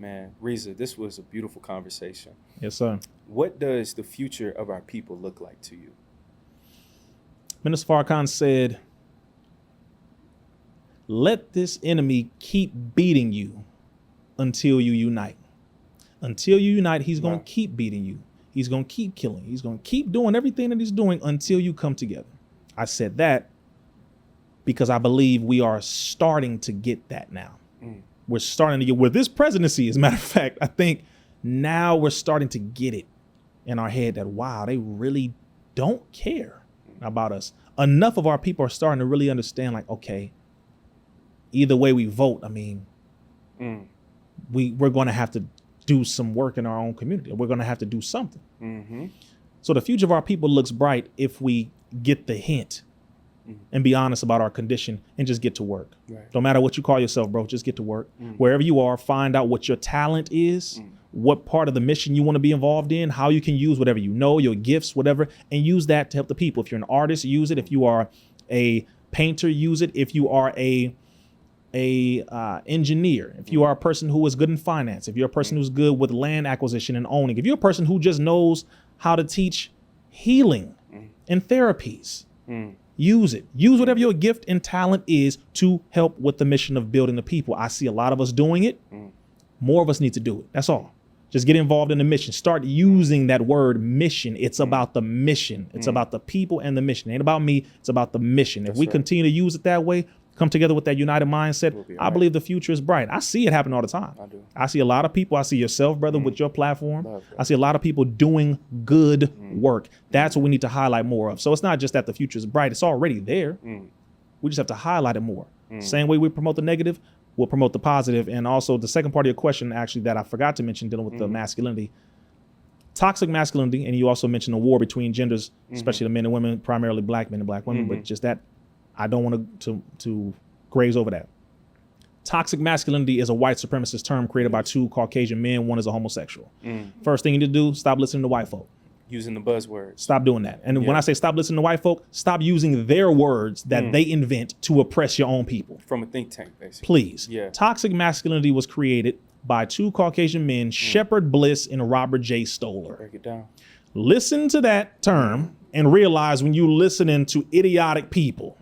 Man, Rizza, this was a beautiful conversation. Yes, sir. What does the future of our people look like to you? Minister Farrakhan said, let this enemy keep beating you until you unite. Until you unite, he's going to keep beating you. He's going to keep killing. He's going to keep doing everything that he's doing until you come together. I said that because I believe we are starting to get that now. We're starting to get where this presidency, as a matter of fact, I think now we're starting to get it in our head that, wow, they really don't care about us. Enough of our people are starting to really understand, like, okay, either way we vote, I mean, we're going to have to do some work in our own community. We're going to have to do something. So the future of our people looks bright if we get the hint and be honest about our condition and just get to work. No matter what you call yourself, bro, just get to work. Wherever you are, find out what your talent is, what part of the mission you want to be involved in, how you can use whatever you know, your gifts, whatever, and use that to help the people. If you're an artist, use it. If you are a painter, use it. If you are a engineer, if you are a person who is good in finance, if you're a person who's good with land acquisition and owning, if you're a person who just knows how to teach healing and therapies, use it. Use whatever your gift and talent is to help with the mission of building the people. I see a lot of us doing it. More of us need to do it. That's all. Just get involved in the mission. Start using that word mission. It's about the mission. It's about the people and the mission. It ain't about me. It's about the mission. If we continue to use it that way, come together with that united mindset, I believe the future is bright. I see it happen all the time. I see a lot of people. I see yourself, brother, with your platform. I see a lot of people doing good work. That's what we need to highlight more of. So it's not just that the future is bright. It's already there. We just have to highlight it more. Same way we promote the negative, we'll promote the positive. And also the second part of your question, actually, that I forgot to mention, dealing with the masculinity, toxic masculinity. And you also mentioned the war between genders, especially the men and women, primarily black men and black women, but just that, I don't want to graze over that. Toxic masculinity is a white supremacist term created by two Caucasian men. One is a homosexual. First thing you need to do, stop listening to white folk. Using the buzzwords. Stop doing that. And when I say stop listening to white folk, stop using their words that they invent to oppress your own people. From a think tank, basically. Please. Toxic masculinity was created by two Caucasian men, Shepard Bliss and Robert J. Stoller. Break it down. Listen to that term and realize when you listening to idiotic people,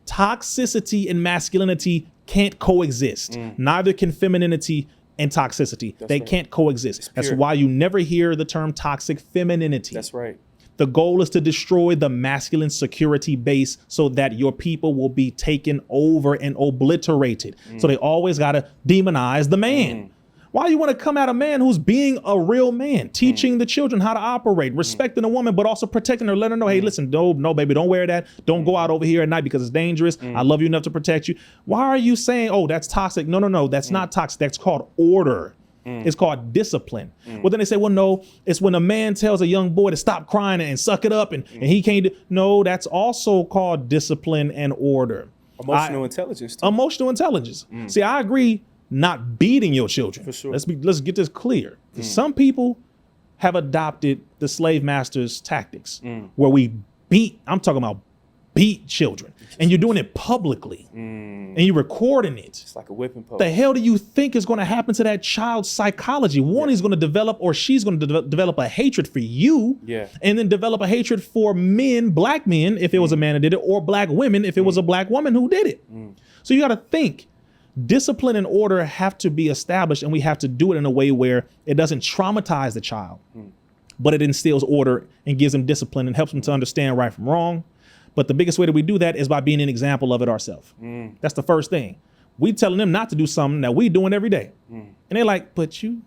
toxicity and masculinity can't coexist. Neither can femininity and toxicity. They can't coexist. That's why you never hear the term toxic femininity. That's right. The goal is to destroy the masculine security base so that your people will be taken over and obliterated. So they always got to demonize the man. Why you want to come at a man who's being a real man, teaching the children how to operate, respecting a woman, but also protecting her, letting her know, hey, listen, no, baby, don't wear that. Don't go out over here at night because it's dangerous. I love you enough to protect you. Why are you saying, oh, that's toxic? No, that's not toxic. That's called order. It's called discipline. Well, then they say, well, no, it's when a man tells a young boy to stop crying and suck it up and he can't do. No, that's also called discipline and order. Emotional intelligence. Too. Emotional intelligence. See, I agree. Not beating your children. For sure. Let's get this clear. Some people have adopted the slave master's tactics where we beat, I'm talking about beat children, and you're doing it publicly and you're recording it. It's like a whipping post. The hell do you think is going to happen to that child's psychology? One, he's going to develop, or she's going to develop a hatred for you, and then develop a hatred for men, black men, if it was a man who did it, or black women, if it was a black woman who did it. So you got to think. Discipline and order have to be established, and we have to do it in a way where it doesn't traumatize the child, but it instills order and gives them discipline and helps them to understand right from wrong. But the biggest way that we do that is by being an example of it ourselves. That's the first thing. We telling them not to do something that we doing every day. And they're like, but you,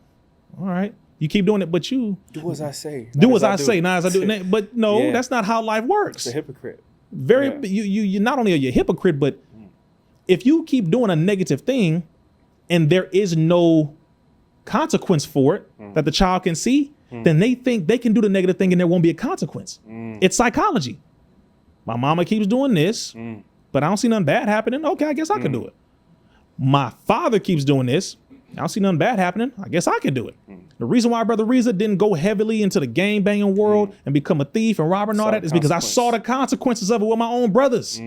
all right, you keep doing it, but you. Do as I say. Do as I say, not as I do. But no, that's not how life works. It's a hypocrite. You not only are you a hypocrite, but if you keep doing a negative thing and there is no consequence for it that the child can see, then they think they can do the negative thing and there won't be a consequence. It's psychology. My mama keeps doing this, but I don't see nothing bad happening. Okay, I guess I can do it. My father keeps doing this. I don't see nothing bad happening. I guess I can do it. The reason why Brother Rizza didn't go heavily into the gang banging world and become a thief and robber and all that is because I saw the consequences of it with my own brothers.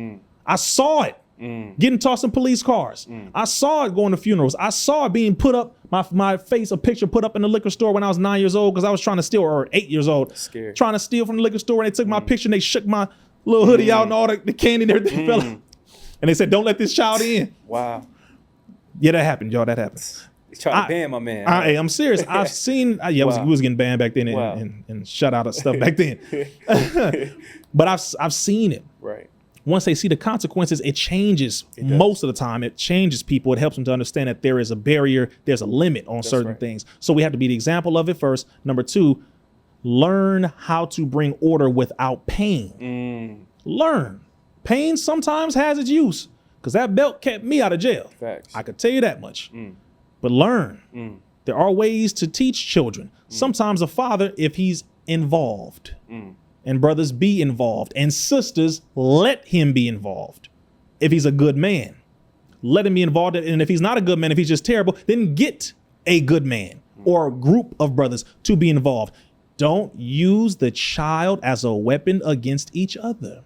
I saw it. getting tossed in police cars. I saw it going to funerals. I saw it being put up, my face, a picture put up in the liquor store when I was 9 years old because I was trying to steal, or 8 years old, Scared. trying to steal from the liquor store. And they took my picture and they shook my little hoodie out and all the candy and everything fell out. And they said, don't let this child in. Wow. Yeah, that happened, y'all. That happened. He's trying to ban my man. Hey, I'm serious. I've seen, we was getting banned back then and shut out of stuff back then. But I've seen it. Right. Once they see the consequences, it changes. Most of the time, it changes people. It helps them to understand that there is a barrier, there's a limit on certain things. So we have to be the example of it first. Number two, learn how to bring order without pain. Learn. Pain sometimes has its use, because that belt kept me out of jail. Facts. I could tell you that much. But learn. There are ways to teach children. Sometimes a father, if he's involved, and brothers, be involved, and sisters, let him be involved. If he's a good man, let him be involved. And if he's not a good man, if he's just terrible, then get a good man or a group of brothers to be involved. Don't use the child as a weapon against each other.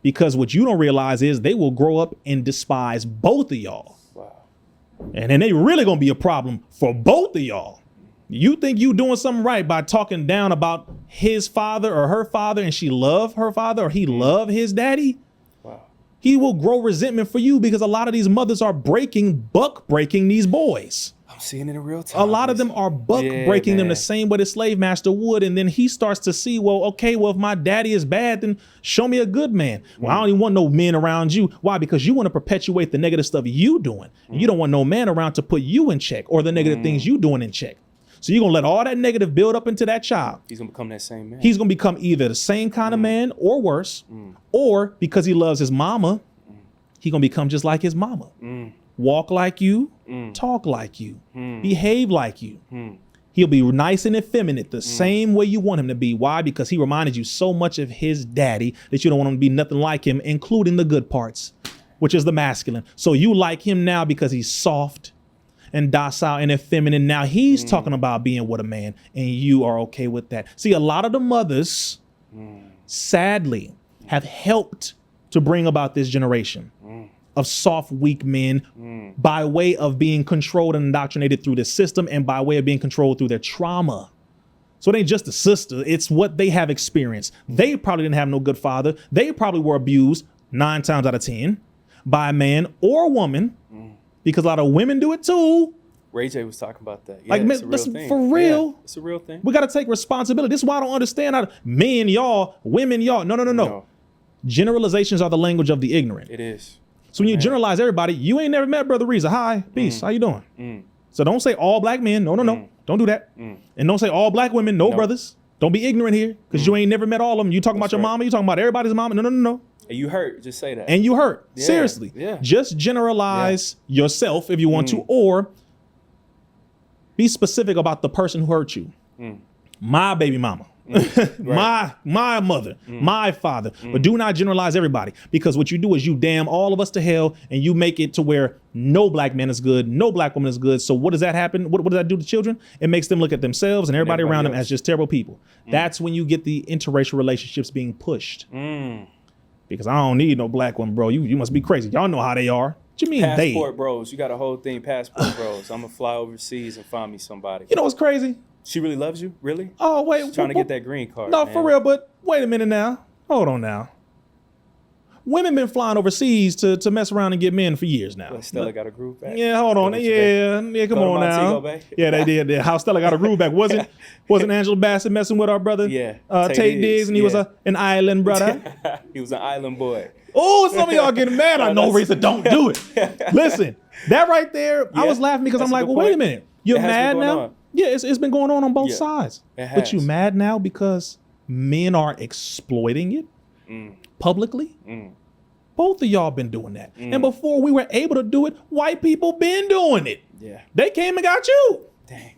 Because what you don't realize is they will grow up and despise both of y'all. Wow. And then they really gonna be a problem for both of y'all. You think you doing something right by talking down about his father or her father, and she love her father or he love his daddy? Wow. He will grow resentment for you because a lot of these mothers are breaking these boys. I'm seeing it in real time. A lot of them are breaking them the same way the slave master would. And then he starts to see, well, okay, well, if my daddy is bad, then show me a good man. Well, I don't even want no men around you. Why? Because you want to perpetuate the negative stuff you doing. You don't want no man around to put you in check or the negative things you doing in check. So you're going to let all that negative build up into that child. He's going to become that same man. He's going to become either the same kind of man or worse, or because he loves his mama, he's going to become just like his mama. Walk like you, talk like you, behave like you. He'll be nice and effeminate the same way you want him to be. Why? Because he reminded you so much of his daddy that you don't want him to be nothing like him, including the good parts, which is the masculine. So you like him now because he's soft and docile and effeminate. Now he's talking about being with a man, and you are okay with that. See, a lot of the mothers, sadly, have helped to bring about this generation of soft, weak men by way of being controlled and indoctrinated through the system and by way of being controlled through their trauma. So it ain't just the sister, it's what they have experienced. They probably didn't have no good father. They probably were abused 9 times out of 10 by a man or a woman, because a lot of women do it too. Ray J was talking about that. Yeah, Like, it's a real thing. for real. Yeah, it's a real thing. We got to take responsibility. This is why I don't understand how men, y'all, women, y'all. No. Generalizations are the language of the ignorant. It is. So when you generalize everybody, you ain't never met Brother Rizza. Hi, peace. How you doing? So don't say all black men. No. Don't do that. And don't say all black women. No, brothers. Don't be ignorant here, because you ain't never met all of them. You talking about your mama. You talking about everybody's mama. No. And you hurt. Just say that. And you hurt. Yeah, Seriously. yeah. Just generalize yourself if you want to, or be specific about the person who hurt you. My baby mama. Right. my mother, my father. But do not generalize everybody, because what you do is you damn all of us to hell, and you make it to where no black man is good, no black woman is good. So what does that happen? What does that do to children? It makes them look at themselves and everybody around them as just terrible people. That's when you get the interracial relationships being pushed. Because I don't need no black one, bro. You must be crazy. Y'all know how they are. What you mean Passport bros. You got a whole thing, passport bros. I'm going to fly overseas and find me somebody. You know what's crazy? She really loves you? Really? Oh, wait. She's trying to get that green card. No, man. for real, but wait a minute now. Hold on now. Women been flying overseas to mess around and get men for years now. But Stella got a groove back. Yeah, hold on. Yeah, come on now. Yeah, they did. How Stella got a groove back. Wasn't Angela Bassett messing with our brother? Yeah. Tate Diggs, and he was an island brother. He was an island boy. Oh, some of y'all getting mad. I know, Rizza, don't do it. Listen, that right there, I was laughing because I'm like, well, wait a minute. You're mad now? Yeah, it's been going on both sides. But you mad now because men are exploiting it publicly? Both of y'all been doing that. And before we were able to do it, white people been doing it. Yeah. They came and got you. Dang.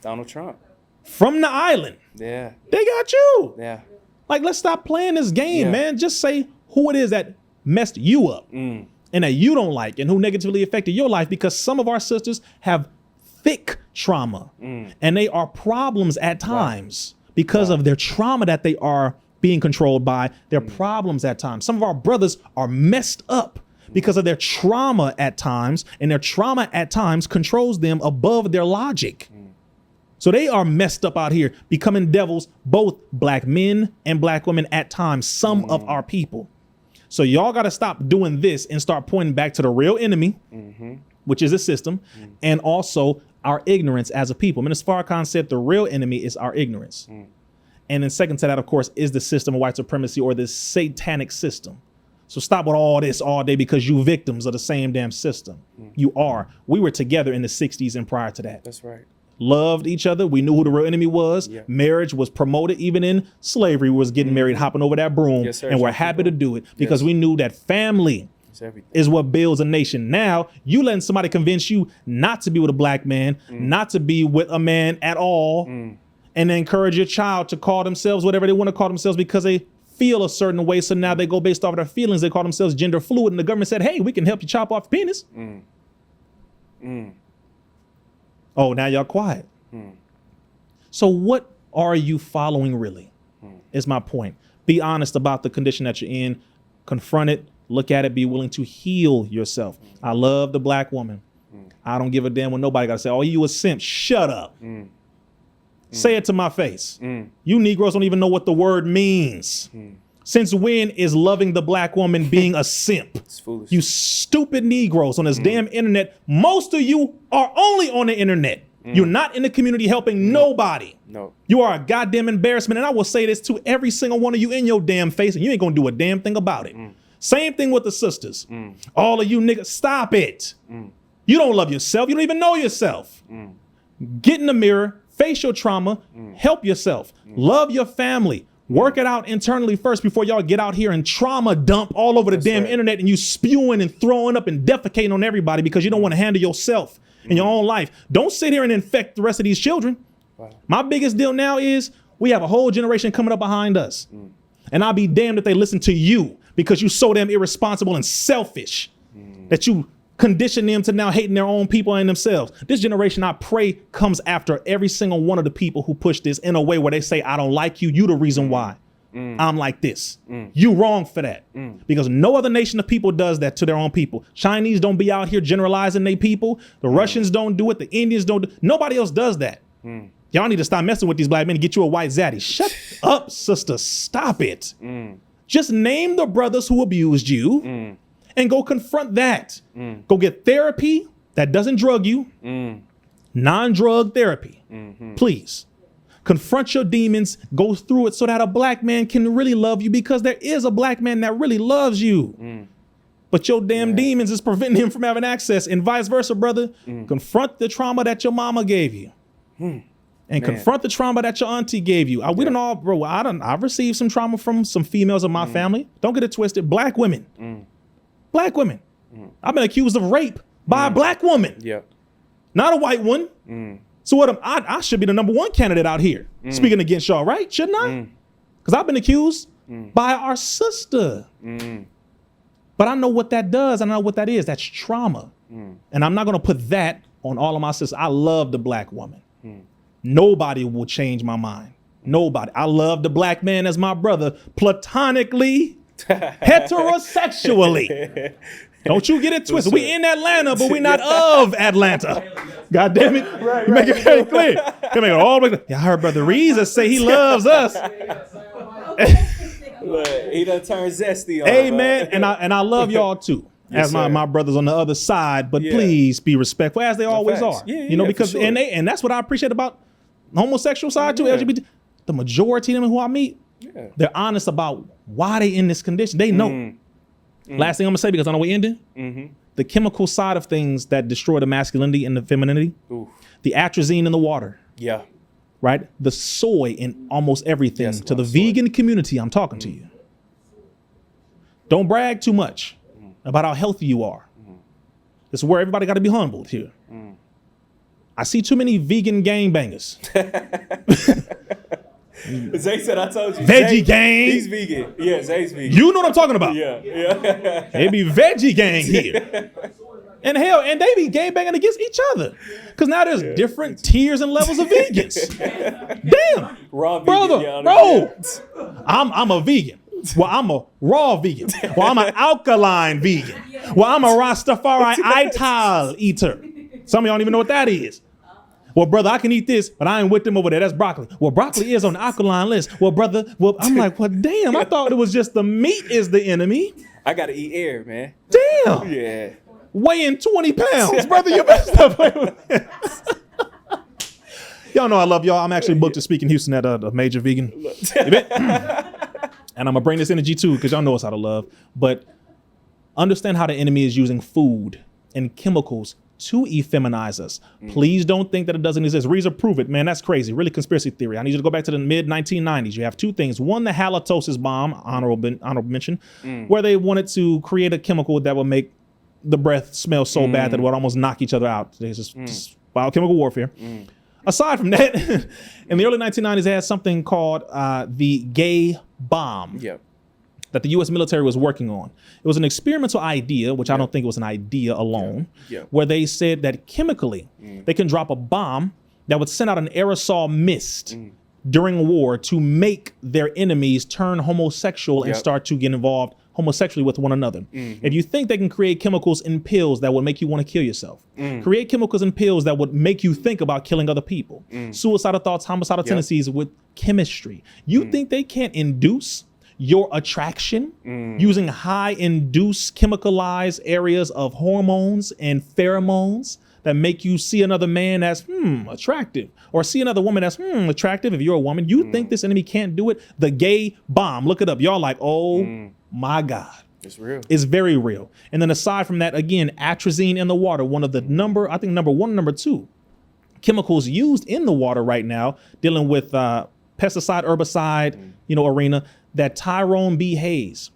Donald Trump. From the island. Yeah. They got you. Yeah. Like, let's stop playing this game, man. Just say who it is that messed you up and that you don't like and who negatively affected your life, because some of our sisters have thick trauma and they are problems at times because of their trauma that they are being controlled by their problems at times. Some of our brothers are messed up because of their trauma at times, and their trauma at times controls them above their logic. So they are messed up out here, becoming devils, both black men and black women at times, some of our people. So y'all got to stop doing this and start pointing back to the real enemy, which is a system, and also our ignorance as a people. Minister Farrakhan said the real enemy is our ignorance. And then second to that, of course, is the system of white supremacy or this satanic system. So stop with all this all day because you victims of the same damn system. You are. We were together in the 60s and prior to that. That's right. Loved each other. We knew who the real enemy was. Yeah. Marriage was promoted. Even in slavery, we was getting married, hopping over that broom. Yes, sir. And we're happy to do it because we knew that family is what builds a nation. Now, you letting somebody convince you not to be with a black man, not to be with a man at all, and encourage your child to call themselves whatever they want to call themselves because they feel a certain way. So now they go based off of their feelings. They call themselves gender fluid. And the government said, hey, we can help you chop off your penis. Oh, now y'all quiet. So what are you following really is my point. Be honest about the condition that you're in. Confront it. Look at it. Be willing to heal yourself. I love the black woman. I don't give a damn when nobody got to say, oh, you a simp. Shut up. Say it to my face. You Negroes don't even know what the word means. Since when is loving the black woman being a simp? It's foolish. You stupid Negroes on this damn internet. Most of you are only on the internet. You're not in the community helping nobody. No. You are a goddamn embarrassment. And I will say this to every single one of you in your damn face, and you ain't gonna do a damn thing about it. Same thing with the sisters. All of you niggas, stop it. You don't love yourself. You don't even know yourself. Get in the mirror, face your trauma, help yourself, love your family. Work it out internally first before y'all get out here and trauma dump all over the damn internet and you spewing and throwing up and defecating on everybody because you don't want to handle yourself in your own life. Don't sit here and infect the rest of these children. My biggest deal now is we have a whole generation coming up behind us. And I'll be damned if they listen to you because you so damn irresponsible and selfish that you condition them to now hating their own people and themselves. This generation, I pray, comes after every single one of the people who push this in a way where they say, I don't like you. You the reason why I'm like this. You wrong for that. Because no other nation of people does that to their own people. Chinese don't be out here generalizing their people. The Russians don't do it. The Indians don't do it. Nobody else does that. Y'all need to stop messing with these black men and get you a white zaddy. Shut up, sister. Stop it. Just name the brothers who abused you. And go confront that. Go get therapy that doesn't drug you. Non-drug therapy. Please. Confront your demons. Go through it so that a black man can really love you because there is a black man that really loves you. But your damn demons is preventing him from having access and vice versa, brother. Confront the trauma that your mama gave you. And confront the trauma that your auntie gave you. We don't all, bro, I've received some trauma from some females of my family. Don't get it twisted. Black women. Black women. I've been accused of rape by a black woman. Not a white one. So what I should be the #1 candidate out here speaking against y'all, right? Shouldn't I? Because I've been accused by our sister. But I know what that does. I know what that is. That's trauma. And I'm not going to put that on all of my sisters. I love the black woman. Nobody will change my mind. Nobody. I love the black man as my brother platonically. Heterosexually. Don't you get it twisted. We in Atlanta, but we not of Atlanta. God damn it. You make it very clear. You make it all the way. I heard Brother Rizza say he loves us. Look, he done turned zesty on. Amen. And I love y'all too. As my brothers on the other side, but please be respectful as they always are. You know, because and that's what I appreciate about the homosexual side too, LGBT. The majority of them who I meet, they're honest about why they in this condition. They know. Last thing I'm gonna say, because I know we're ending, the chemical side of things that destroy the masculinity and the femininity, the atrazine in the water, right? The soy in almost everything. To the vegan community, I'm talking to you. Don't brag too much about how healthy you are. This is where everybody got to be humbled here. I see too many vegan gangbangers. Zay said, I told you. Veggie gang. He's vegan. Yeah, Zay's vegan. You know what I'm talking about. Yeah. It be veggie gang here. And hell, and they be gangbanging against each other. Because now there's different tiers and levels of vegans. Damn. Raw Brother, vegan, bro. I'm a vegan. Well, I'm a raw vegan. Well, I'm an alkaline vegan. Well, I'm a Rastafari ital eater. Some of y'all don't even know what that is. Well, brother, I can eat this, but I ain't with them over there. That's broccoli. Well, broccoli is on the alkaline list. Well, brother, I'm like, well, damn, I thought it was just the meat is the enemy. I gotta eat air, man. Damn. Yeah. Weighing 20 pounds, brother, you better stop playing with me. Y'all know I love y'all. I'm actually booked to speak in Houston at a major vegan event. And I'm gonna bring this energy too, because y'all know us how to love. But understand how the enemy is using food and chemicals to effeminize us. Please don't think that it doesn't exist. Rizza, prove it, man. That's crazy. Really conspiracy theory. I need you to go back to the mid 1990s. You have two things. One, the halitosis bomb, honorable mention, where they wanted to create a chemical that would make the breath smell so bad that it would almost knock each other out. It's just biochemical warfare. Aside from that, in the early 1990s, they had something called the gay bomb. Yep. That the U.S. military was working on. It was an experimental idea, which I don't think it was an idea alone, where they said that chemically they can drop a bomb that would send out an aerosol mist during war to make their enemies turn homosexual and start to get involved homosexually with one another. If you think they can create chemicals in pills that would make you want to kill yourself, create chemicals in pills that would make you think about killing other people, suicidal thoughts, homicidal tendencies with chemistry, you think they can't induce your attraction using high induced chemicalized areas of hormones and pheromones that make you see another man as attractive, or see another woman as attractive if you're a woman? You think this enemy can't do it? The gay bomb, look it up. Y'all like, oh my God. It's real. It's very real. And then aside from that, again, atrazine in the water, one of the number one, number two chemicals used in the water right now, dealing with pesticide, herbicide, arena, that Tyrone B. Hayes,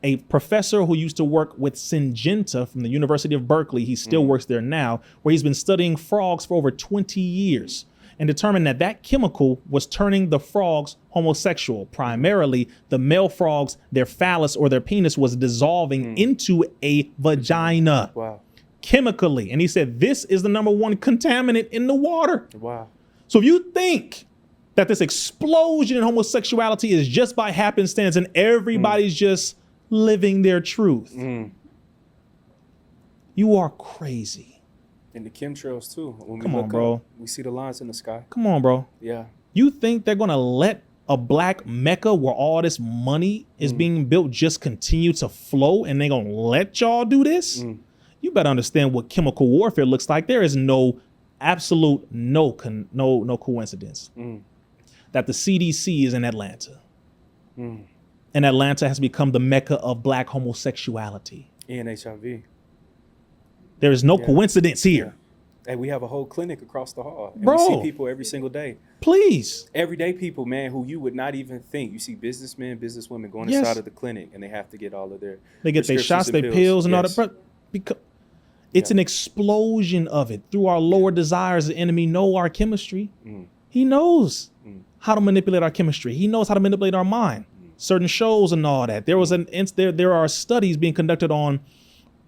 a professor who used to work with Syngenta from the University of Berkeley, he still works there now, where he's been studying frogs for over 20 years and determined that that chemical was turning the frogs homosexual. Primarily, the male frogs, their phallus or their penis was dissolving into a vagina. Wow. Chemically. And he said, this is the number one contaminant in the water. Wow. So if you think that this explosion in homosexuality is just by happenstance and everybody's just living their truth, you are crazy. And the chemtrails too. When we Come on, look bro. up, we see the lines in the sky. Come on, bro. Yeah. You think they're gonna let a black Mecca where all this money is being built just continue to flow, and they gonna let y'all do this? You better understand what chemical warfare looks like. There is no absolute no coincidence that the CDC is in Atlanta. And Atlanta has become the Mecca of black homosexuality. And HIV. There is no coincidence here. Hey, we have a whole clinic across the hall. And Bro. we see people every single day. Please. Everyday people, man, who you would not even think. You see businessmen, businesswomen going Yes. inside of the clinic, and they have to get all of their They get their shots, their pills and all that. But because it's an explosion of it. Through our lower desires, the enemy know our chemistry. He knows how to manipulate our chemistry. He knows how to manipulate our mind. Certain shows and all that. There was there are studies being conducted on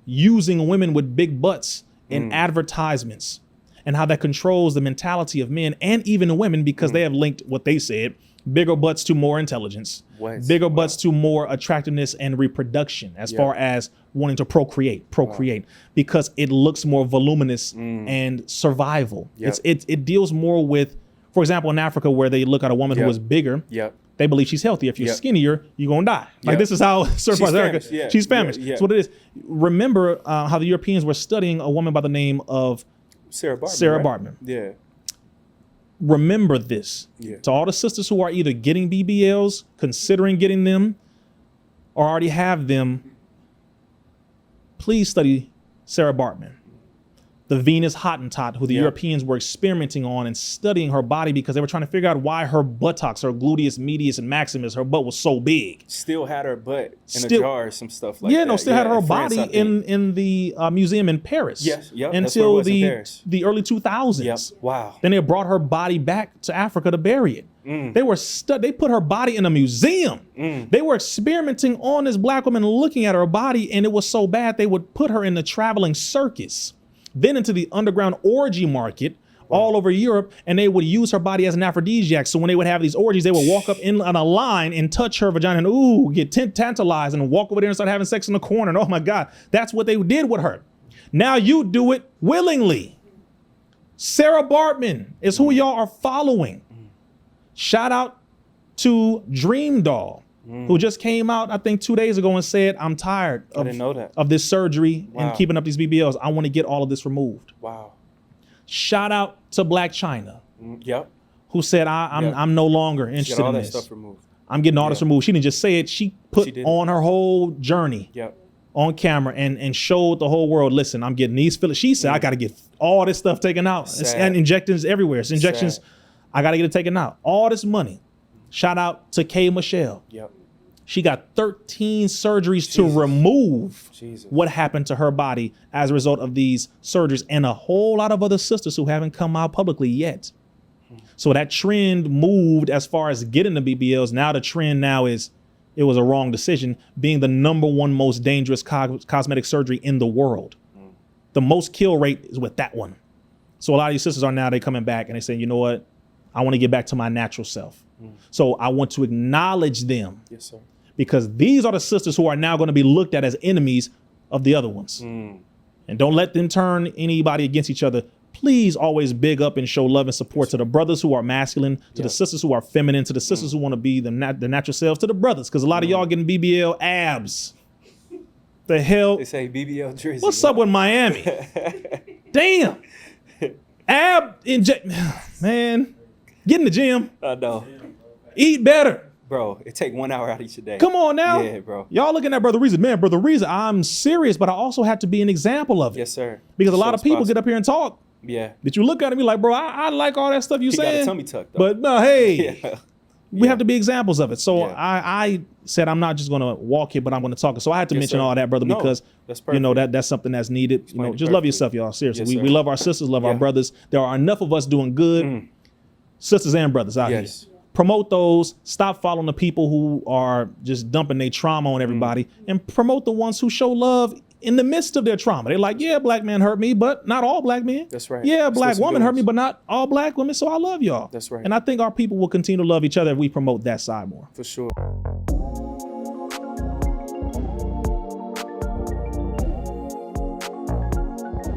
using women with big butts in advertisements and how that controls the mentality of men and even women, because they have linked what they said, bigger butts to more intelligence, bigger butts to more attractiveness and reproduction, as far as wanting to procreate, because it looks more voluminous and survival. It deals more with, for example, in Africa, where they look at a woman who is bigger, they believe she's healthy. If you're skinnier, you're going to die. Like this is how certain parts of Africa, she's famished. That's what it is. Remember how the Europeans were studying a woman by the name of Sarah Bartman. Yeah. Remember this. To all the sisters who are either getting BBLs, considering getting them, or already have them, please study Sarah Bartman. the Venus Hottentot, who the Yeah. Europeans were experimenting on and studying her body because they were trying to figure out why her buttocks, her gluteus medius and maximus, her butt was so big. Still had her butt in a Still- jar or some stuff like Yeah, that. no, still had her in France, body I think. in the museum in Paris. Yes, yep, that's where it until was, in Paris. the early 2000s. Yep. Wow. Then they brought her body back to Africa to bury it. They put her body in a museum. They were experimenting on this black woman, looking at her body, and it was so bad they would put her in the traveling circus, then into the underground orgy market all over Europe, and they would use her body as an aphrodisiac. So when they would have these orgies, they would walk up in on a line and touch her vagina and ooh, get tantalized and walk over there and start having sex in the corner. And oh my God, that's what they did with her. Now you do it willingly. Sarah Bartman is who y'all are following. Shout out to Dream Doll, who just came out, I think 2 days ago and said, I'm tired I didn't know that. of this surgery Wow. and keeping up these BBLs. I want to get all of this removed. Wow. Shout out to Black China, Yep. who said, Yep. I'm no longer She interested got all in that this. stuff removed. I'm getting all this removed. She didn't just say it. She put She did it. on her whole journey Yep. on camera and showed the whole world, listen, I'm getting these fillers. She said, I got to get all this stuff taken out. It's, Sad. and injections everywhere. It's injections. Sad. I got to get it taken out. All this money. Shout out to K. Michelle. Yep. She got 13 surgeries to Jesus. remove Jesus. what happened to her body as a result of these surgeries, and a whole lot of other sisters who haven't come out publicly yet. So that trend moved as far as getting the BBLs. Now the trend now is it was a wrong decision, being the #1 most dangerous cosmetic surgery in the world. The most kill rate is with that one. So a lot of these sisters are now, they coming back and they saying, you know what? I want to get back to my natural self. So I want to acknowledge them, Yes, sir. because these are the sisters who are now going to be looked at as enemies of the other ones. And don't let them turn anybody against each other. Please always big up and show love and support to the brothers who are masculine, to the sisters who are feminine, to the sisters who want to be the natural selves, to the brothers, because a lot of y'all getting BBL abs. The hell? They say BBL Drizzy. What's up with Miami? Damn. Ab inject. Man, get in the gym. I know. Eat better. Bro, it take 1 hour out each day. Come on now. Yeah, bro. Y'all looking at Brother Rizza. Man, Brother Rizza, I'm serious, but I also have to be an example of it. Yes, sir. Because a Show lot of us people possible. get up here and talk. Yeah. That you look at me like, bro, I like all that stuff you He got saying. a tummy tuck, though. But no, hey, Yeah. we have to be examples of it. So Yeah. I said I'm not just gonna walk here, but I'm gonna talk. So I had to Yes, mention sir. all that, brother, No, because that's you know perfect. that's something that's needed. You know, Explained just love perfectly. yourself, y'all. Seriously, Yes, we sir. love our sisters, love our Yeah. brothers. There are enough of us doing good, sisters and brothers out Yes. here. Promote those. Stop following the people who are just dumping their trauma on everybody, and promote the ones who show love in the midst of their trauma. They're like, yeah, black man hurt me, but not all black men. That's right. Yeah, That's black what some woman hurt me, dudes. but not all black women. So I love y'all. That's right. And I think our people will continue to love each other if we promote that side more. For sure.